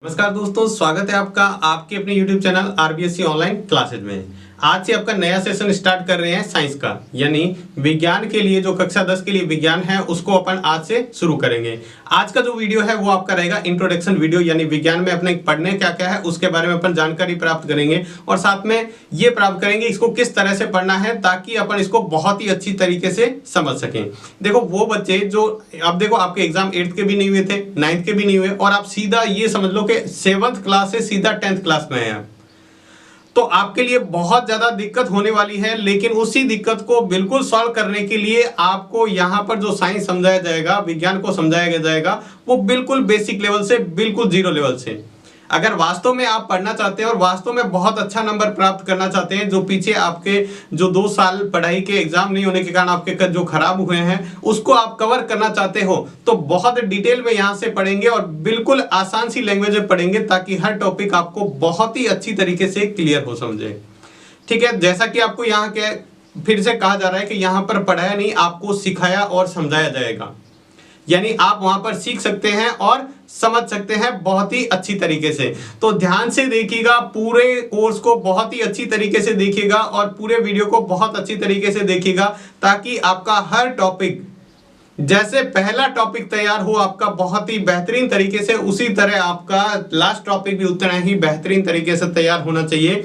नमस्कार दोस्तों, स्वागत है आपका आपके अपने YouTube channel RBSC online classes में। आज से आपका नया सेशन स्टार्ट कर रहे हैं साइंस का, यानी विज्ञान के लिए जो कक्षा 10 के लिए विज्ञान है उसको अपन आज से शुरू करेंगे। आज का जो वीडियो है वो आपका रहेगा इंट्रोडक्शन वीडियो, यानी विज्ञान में अपने पढ़ने क्या क्या है उसके बारे में अपन जानकारी प्राप्त करेंगे और साथ में ये प्राप्त करेंगे इसको किस तरह से पढ़ना है ताकि अपन इसको बहुत ही अच्छी तरीके से समझ सकें। देखो वो बच्चे जो अब देखो आपके एग्जाम 8th के भी नहीं हुए थे, 9th के भी नहीं हुए और आप सीधा ये समझ लो कि 7th क्लास से सीधा 10th क्लास में हैं, तो आपके लिए बहुत ज्यादा दिक्कत होने वाली है। लेकिन उसी दिक्कत को बिल्कुल सॉल्व करने के लिए आपको यहां पर जो साइंस समझाया जाएगा, विज्ञान को समझाया जाएगा, वो बिल्कुल बेसिक लेवल से बिल्कुल जीरो लेवल से। अगर वास्तव में आप पढ़ना चाहते हैं और वास्तव में बहुत अच्छा नंबर प्राप्त करना चाहते हैं, जो पीछे आपके जो 2 साल पढ़ाई के एग्जाम नहीं होने के कारण आपके जो खराब हुए हैं उसको आप कवर करना चाहते हो, तो बहुत डिटेल में यहां से पढ़ेंगे और बिल्कुल आसान सी लैंग्वेज में पढ़ेंगे ताकि हर टॉपिक आपको बहुत ही अच्छी तरीके से क्लियर हो समझे। ठीक है, जैसा कि आपको यहाँ के फिर से कहा जा रहा है कि यहाँ पर पढ़ाया नहीं, आपको सिखाया और समझाया जाएगा, यानी आप वहां पर सीख सकते हैं और समझ सकते हैं बहुत ही अच्छी तरीके से। तो ध्यान से देखिएगा, पूरे कोर्स को बहुत ही अच्छी तरीके से देखिएगा और पूरे वीडियो को बहुत अच्छी तरीके से देखिएगा ताकि आपका हर टॉपिक जैसे पहला टॉपिक तैयार हो आपका बहुत ही बेहतरीन तरीके से, उसी तरह आपका लास्ट टॉपिक भी उतना ही बेहतरीन तरीके से तैयार होना चाहिए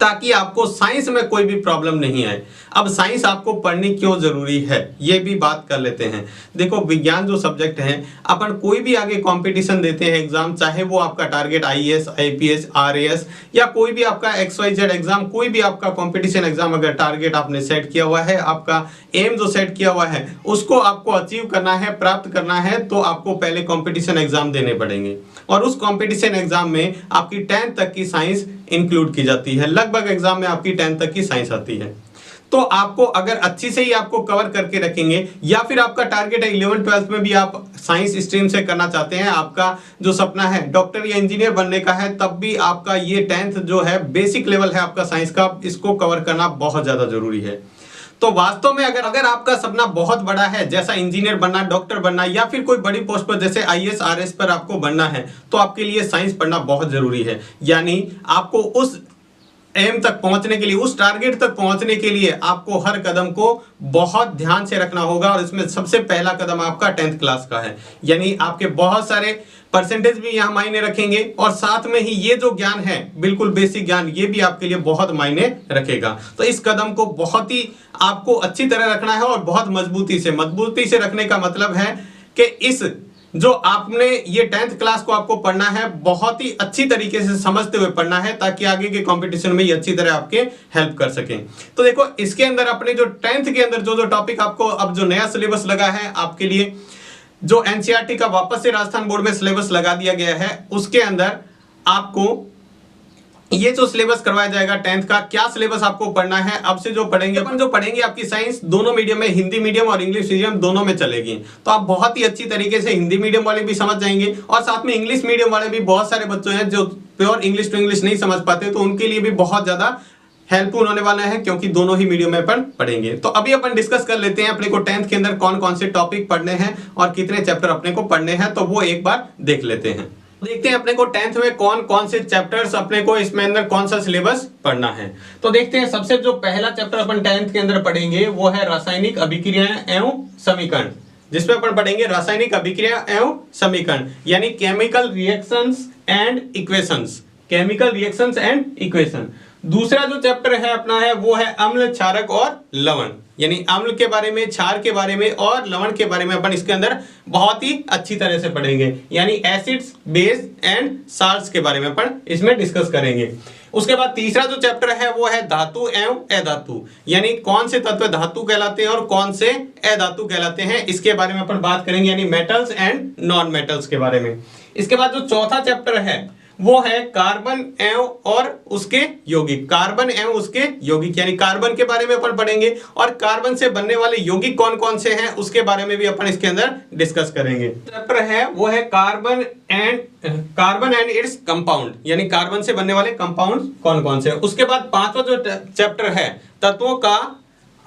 ताकि आपको साइंस में कोई भी प्रॉब्लम नहीं आए। अब साइंस आपको पढ़नी क्यों जरूरी है ये भी बात कर लेते हैं। देखो विज्ञान जो सब्जेक्ट है, अपन कोई भी आगे कंपटीशन देते हैं एग्जाम, चाहे वो आपका टारगेट आईएएस, आईपीएस, आरएएस या कोई भी आपका XYZ एग्जाम, कोई भी आपका कंपटीशन एग्जाम अगर टारगेट आपने सेट किया हुआ है, आपका एम जो सेट किया हुआ है उसको आपको अचीव करना है, प्राप्त करना है, तो आपको पहले कंपटीशन एग्जाम देने पड़ेंगे और उस कंपटीशन एग्जाम में आपकी 10th तक की साइंस इंक्लूड की जाती है। लगभग एग्जाम में आपकी 10th तक की साइंस आती है। तो आपको अगर अच्छी से ही आपको कवर करके रखेंगे या फिर आपका टारगेट है 11th 12th में भी आप साइंस स्ट्रीम से करना चाहते हैं, आपका जो सपना है डॉक्टर या इंजीनियर बनने का है, तब भी आपका ये 10th जो है बेसिक लेवल है आपका साइंस का, इसको कवर करना बहुत ज्यादा जरूरी है। तो वास्तव में अगर आपका सपना बहुत बड़ा है, जैसा इंजीनियर बनना, डॉक्टर बनना या फिर कोई बड़ी पोस्ट पर जैसे आईएएस आरएएस पर आपको बनना है, तो आपके लिए साइंस पढ़ना बहुत जरूरी है। यानी आपको उस एम तक पहुंचने के लिए, उस टारगेट तक पहुंचने के लिए आपको हर कदम को बहुत ध्यान से रखना होगा और इसमें सबसे पहला कदम आपका 10th क्लास का है। यानी आपके बहुत सारे परसेंटेज भी यहाँ मायने रखेंगे और साथ में ही ये जो ज्ञान है बिल्कुल बेसिक ज्ञान, ये भी आपके लिए बहुत मायने रखेगा। तो इस कदम को बहुत ही आपको अच्छी तरह रखना है और बहुत मजबूती से रखने का मतलब है कि इस जो आपने ये 10th क्लास को आपको पढ़ना है बहुत ही अच्छी तरीके से समझते हुए पढ़ना है ताकि आगे के कंपटीशन में ये अच्छी तरह आपके हेल्प कर सकें। तो देखो इसके अंदर अपने जो 10th के अंदर जो टॉपिक आपको अब जो नया सिलेबस लगा है आपके लिए, जो एनसीईआरटी का वापस से राजस्थान बोर्ड में सिलेबस लगा दिया गया है, उसके अंदर आपको ये जो सिलेबस करवाया जाएगा 10th का, क्या सिलेबस आपको पढ़ना है अब से जो पढ़ेंगे अपन, जो पढ़ेंगे आपकी साइंस दोनों मीडियम में, हिंदी मीडियम और इंग्लिश मीडियम दोनों में चलेगी। तो आप बहुत ही अच्छी तरीके से हिंदी मीडियम वाले भी समझ जाएंगे और साथ में इंग्लिश मीडियम वाले भी, बहुत सारे बच्चे हैं जो प्योर इंग्लिश टू इंग्लिश नहीं समझ पाते, तो उनके लिए भी बहुत ज्यादा हेल्पफुल होने वाला है क्योंकि दोनों ही मीडियम में अपन पढ़ेंगे। तो अभी अपन डिस्कस कर लेते हैं अपने को 10th के अंदर कौन कौन से टॉपिक पढ़ने हैं और कितने चैप्टर अपने को पढ़ने हैं, तो वो एक बार देख लेते हैं। देखते हैं अपने को 10th में कौन कौन से चैप्टर्स अपने को इसमें अंदर कौन सा सिलेबस पढ़ना है। तो देखते हैं सबसे जो पहला चैप्टर अपन 10th के अंदर पढ़ेंगे वो है रासायनिक अभिक्रियाएं एवं समीकरण, जिसमें अपन पढ़ेंगे रासायनिक अभिक्रिया एवं समीकरण, यानी chemical reactions and equations, chemical reactions and equation. दूसरा जो चैप्टर है अपना है वो है अम्ल, क्षारक और लवण, यानी अम्ल के बारे में, क्षार के बारे में और लवण के बारे में अपन इसके अंदर बहुत ही अच्छी तरह से पढ़ेंगे, यानी एसिड्स, बेस एंड साल्ट्स के बारे में अपन इसमें डिस्कस करेंगे। उसके बाद तीसरा जो चैप्टर है वो है धातु एवं अधातु, यानी कौन से तत्व धातु कहलाते हैं और कौन से अधातु कहलाते हैं, इसके बारे में अपन बात करेंगे, यानी मेटल्स एंड नॉन मेटल्स के बारे में। इसके बाद जो चौथा चैप्टर है वो है कार्बन एवं और उसके यौगिक, कार्बन एवं उसके यौगिक, यानी कार्बन के बारे में अपन पढ़ेंगे और कार्बन से बनने वाले यौगिक कौन कौन से हैं उसके बारे में भी अपन इसके अंदर डिस्कस करेंगे। चैप्टर है वो है कार्बन एंड इट्स कंपाउंड, यानी कार्बन से बनने वाले कंपाउंड कौन कौन से हैं। उसके बाद पांचवा जो चैप्टर है तत्वों का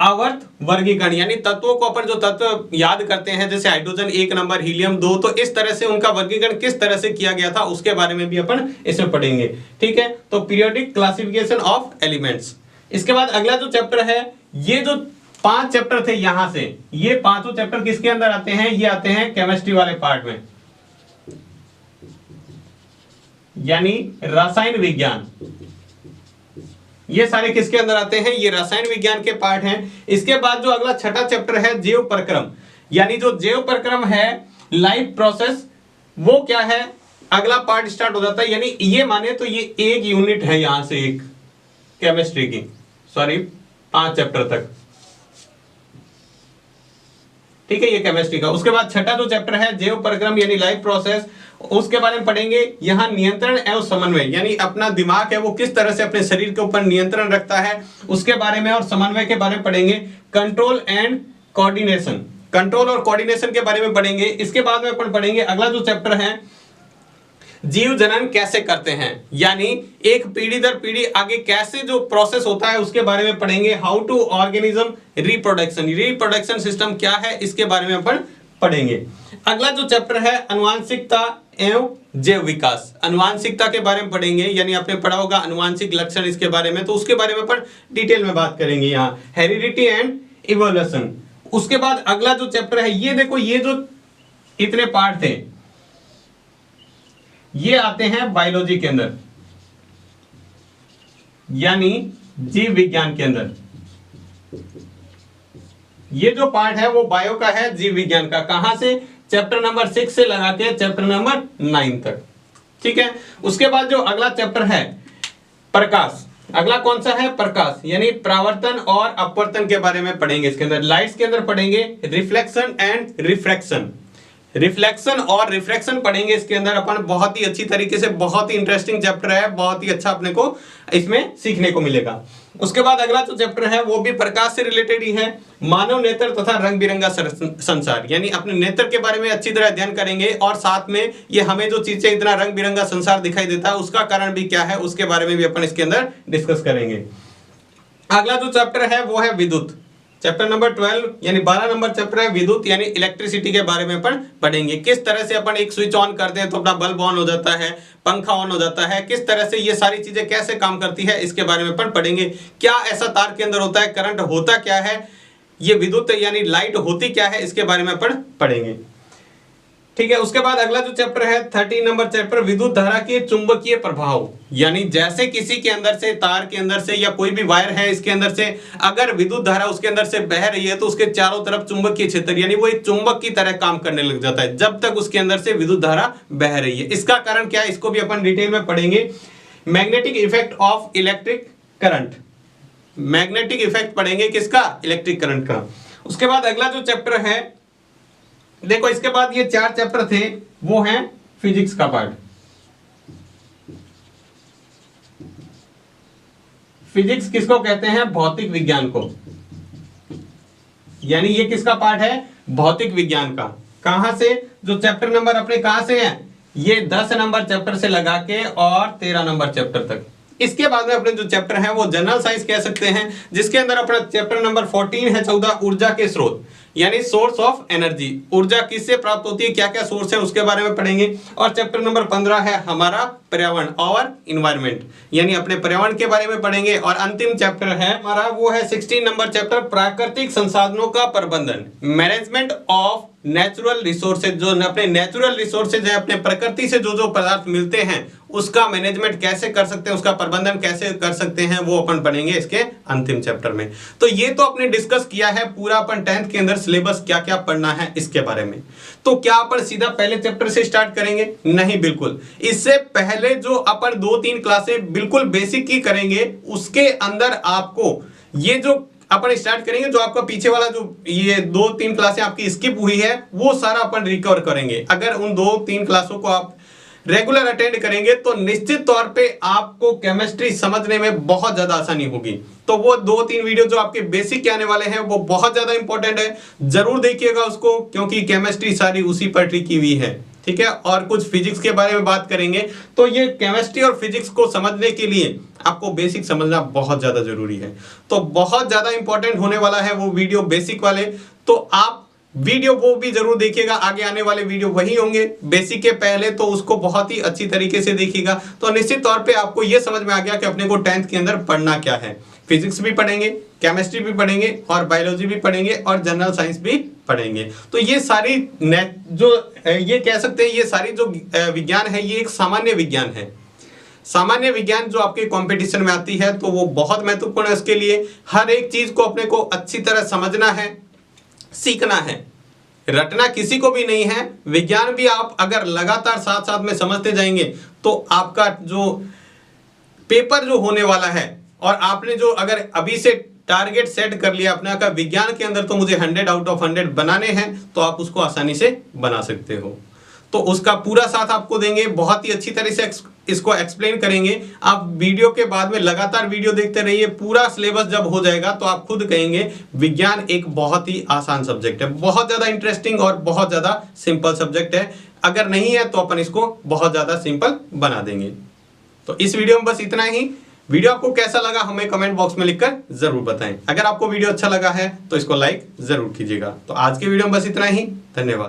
आवर्त वर्गीकरण, यानी तत्वों को अपन जो तत्व याद करते हैं जैसे हाइड्रोजन 1 नंबर, हीलियम 2, तो इस तरह से उनका वर्गीकरण किस तरह से किया गया था उसके बारे में भी अपन इसमें पढ़ेंगे। ठीक है, तो पीरियोडिक क्लासिफिकेशन ऑफ एलिमेंट्स। इसके बाद अगला जो चैप्टर है, ये जो 5 चैप्टर थे यहां से, ये पांचों चैप्टर किसके अंदर आते हैं? ये आते हैं केमिस्ट्री वाले पार्ट में, यानी रसायन विज्ञान। ये सारे किसके अंदर आते हैं? ये रसायन विज्ञान के पार्ट हैं। इसके बाद जो अगला छठा चैप्टर है जैव प्रक्रम, यानी जो जैव प्रक्रम है, लाइफ प्रोसेस, वो क्या है? अगला पार्ट स्टार्ट हो जाता है। यानी ये माने तो ये एक यूनिट है यहां से एक केमिस्ट्री की, सॉरी 5 चैप्टर तक। ठीक है, ये केमिस्ट्री का। उसके बाद छठा जो चैप्टर है जैव प्रक्रम यानी लाइफ प्रोसेस, उसके बारे में पढ़ेंगे। यहां नियंत्रण एवं समन्वय, यानी अपना दिमाग है वो किस तरह से अपने शरीर के ऊपर नियंत्रण रखता है उसके बारे में, और समन्वय के बारे में पढ़ेंगे। कंट्रोल एंड कोऑर्डिनेशन, कंट्रोल और कोऑर्डिनेशन के बारे में पढ़ेंगे। इसके बाद में अपन पढ़ेंगे अगला जो चैप्टर है जीव जनन कैसे करते हैं, यानी एक पीढ़ी दर पीढ़ी आगे कैसे जो प्रोसेस होता है उसके बारे में पढ़ेंगे। How to organism reproduction, reproduction system क्या है इसके बारे में अपन पढ़ेंगे। अगला जो चैप्टर है अनुवांशिकता एवं जैव विकास, अनुवांशिकता के बारे में पढ़ेंगे, यानी आपने पढ़ा होगा अनुवांशिक लक्षण इसके बारे में, तो उसके बारे में अपन डिटेल में बात करेंगे यहाँ। Heredity and evolution. उसके बाद अगला जो चैप्टर है, ये देखो, ये जो इतने पार्ट थे ये आते हैं बायोलॉजी के अंदर, यानी जीव विज्ञान के अंदर। ये जो पार्ट है वो बायो का है, जीव विज्ञान का। कहां से? चैप्टर नंबर 6 से लगा के चैप्टर नंबर 9 तक। ठीक है, उसके बाद जो अगला चैप्टर है प्रकाश, अगला कौन सा है? प्रकाश, यानी परावर्तन और अपवर्तन के बारे में पढ़ेंगे। इसके अंदर लाइट्स के अंदर पढ़ेंगे रिफ्लेक्शन एंड रिफ्रैक्शन, रिफ्लेक्शन और रिफ्रैक्शन पढ़ेंगे इसके अंदर अपन बहुत ही अच्छी तरीके से। बहुत ही इंटरेस्टिंग चैप्टर है, बहुत ही अच्छा अपने को इसमें सीखने को मिलेगा। उसके बाद अगला जो चैप्टर है वो भी प्रकाश से रिलेटेड ही है, मानव नेत्र तथा रंग बिरंगा संसार, यानी अपने नेत्र के बारे में अच्छी तरह अध्ययन करेंगे, और साथ में ये हमें जो चीजें इतना रंग बिरंगा संसार दिखाई देता है उसका कारण भी क्या है उसके बारे में भी अपन इसके अंदर डिस्कस करेंगे। अगला जो चैप्टर है वो है विद्युत, चैप्टर नंबर 12 यानी 12 नंबर चैप्टर है विद्युत यानी इलेक्ट्रिसिटी के बारे में अपन पढ़ेंगे। किस तरह से अपन एक स्विच ऑन करते हैं तो अपना बल्ब ऑन हो जाता है, पंखा ऑन हो जाता है, किस तरह से ये सारी चीजें कैसे काम करती है इसके बारे में अपन पढ़ेंगे। क्या ऐसा तार के अंदर होता है, करंट होता क्या है, ये विद्युत यानी लाइट होती क्या है, इसके बारे में अपन पढ़ेंगे। ठीक है, उसके बाद अगला जो चैप्टर है 13 नंबर चैप्टर विद्युत धारा के चुंबकीय प्रभाव, यानी जैसे किसी के अंदर से, तार के अंदर से या कोई भी वायर है इसके अंदर से अगर विद्युत धारा उसके अंदर से बह रही है तो उसके चारों तरफ चुंबकीय क्षेत्र यानी वो एक चुंबक की तरह काम करने लग जाता है जब तक उसके अंदर से विद्युत धारा बह रही है। इसका कारण क्या है इसको भी अपन डिटेल में पढ़ेंगे। Magnetic effect of electric current, magnetic effect पढ़ेंगे किसका? इलेक्ट्रिक करंट का। उसके बाद अगला जो चैप्टर है देखो, इसके बाद ये 4 चैप्टर थे वो हैं फिजिक्स का पार्ट। फिजिक्स किसको कहते हैं? भौतिक विज्ञान को, यानी ये किसका पार्ट है? भौतिक विज्ञान का। कहां से? जो चैप्टर नंबर अपने कहां से है, ये 10 नंबर चैप्टर से लगा के और 13 नंबर चैप्टर तक। इसके बाद में अपने जो चैप्टर है वो जनरल साइंस कह सकते हैं, जिसके अंदर अपना चैप्टर नंबर 14 है 14 ऊर्जा के स्रोत, यानी सोर्स ऑफ एनर्जी, ऊर्जा किससे प्राप्त होती है, क्या क्या सोर्स है उसके बारे में पढ़ेंगे। और चैप्टर नंबर 15 है हमारा पर्यावरण और इन्वायरमेंट, यानी अपने पर्यावरण के बारे में पढ़ेंगे। और अंतिम चैप्टर है हमारा वो है 16 नंबर चैप्टर प्राकृतिक संसाधनों का प्रबंधन, मैनेजमेंट ऑफ नेचुरल रिसोर्सेज, जो अपने नेचुरल रिसोर्सेज है, अपने प्रकृति से जो जो पदार्थ मिलते हैं उसका मैनेजमेंट कैसे कर सकते हैं, उसका प्रबंधन कैसे कर सकते हैं, वो अपन पढ़ेंगे इसके अंतिम चैप्टर में। तो ये तो अपने डिस्कस किया है पूरा अपन 10th के अंदर सिलेबस क्या क्या पढ़ना है इसके बारे में। तो क्या अपन सीधा पहले चैप्टर से स्टार्ट करेंगे? नहीं, बिल्कुल। इससे पहले जो अपन 2-3 क्लासें बिल्कुल बेसिक की करेंगे, उसके अंदर आपको ये जो अपन स्टार्ट करेंगे, जो आपका पीछे वाला जो ये 2-3 क्लासें आपकी स्किप हुई है वो सारा अपन रिकवर करेंगे। अगर उन 2-3 क्लासों को आप रेगुलर अटेंड करेंगे तो निश्चित तौर पे आपको केमिस्ट्री समझने में बहुत ज्यादा आसानी होगी। तो वो 2-3 वीडियो जो आपके बेसिक के आने वाले हैं वो बहुत ज्यादा इंपॉर्टेंट है, जरूर देखिएगा उसको, क्योंकि केमिस्ट्री सारी उसी पर टिकी हुई है। ठीक है, और कुछ फिजिक्स के बारे में बात करेंगे। तो ये केमिस्ट्री और फिजिक्स को समझने के लिए आपको बेसिक समझना बहुत ज्यादा जरूरी है। तो बहुत ज्यादा इंपॉर्टेंट होने वाला है वो वीडियो बेसिक वाले, तो आप वीडियो वो भी जरूर देखिएगा। आगे आने वाले वीडियो वही होंगे बेसिक के पहले, तो उसको बहुत ही अच्छी तरीके से देखिएगा। तो निश्चित तौर पे आपको ये समझ में आ गया कि अपने को 10th के अंदर पढ़ना क्या है। फिजिक्स भी पढ़ेंगे, केमिस्ट्री भी पढ़ेंगे, और बायोलॉजी भी पढ़ेंगे, और जनरल साइंस भी पढ़ेंगे। तो ये सारी जो ये कह सकते हैं, ये सारी जो विज्ञान है, ये एक सामान्य विज्ञान है। सामान्य विज्ञान जो आपके कंपटीशन में आती है, तो वो बहुत महत्वपूर्ण है। उसके लिए हर एक चीज को अपने को अच्छी तरह समझना है, सीखना है, रटना किसी को भी नहीं है। विज्ञान भी आप अगर लगातार साथ साथ में समझते जाएंगे, तो आपका जो पेपर जो होने वाला है, और आपने जो अगर अभी से टारगेट सेट कर लिया अपना का विज्ञान के अंदर, तो मुझे 100 आउट ऑफ 100 बनाने हैं, तो आप उसको आसानी से बना सकते हो। तो उसका पूरा साथ आपको देंगे, बहुत ही अच्छी तरह से इसको एक्सप्लेन करेंगे। आप वीडियो के बाद में लगातार वीडियो देखते रहिए। पूरा सिलेबस जब हो जाएगा तो आप खुद कहेंगे विज्ञान एक बहुत ही आसान सब्जेक्ट है, बहुत ज्यादा इंटरेस्टिंग और बहुत ज्यादा सिंपल सब्जेक्ट है। अगर नहीं है तो अपन इसको बहुत ज्यादा सिंपल बना देंगे। तो इस वीडियो में बस इतना ही। वीडियो आपको कैसा लगा हमें कमेंट बॉक्स में लिखकर जरूर बताएं। अगर आपको वीडियो अच्छा लगा है तो इसको लाइक जरूर कीजिएगा। तो आज के वीडियो में बस इतना ही। धन्यवाद।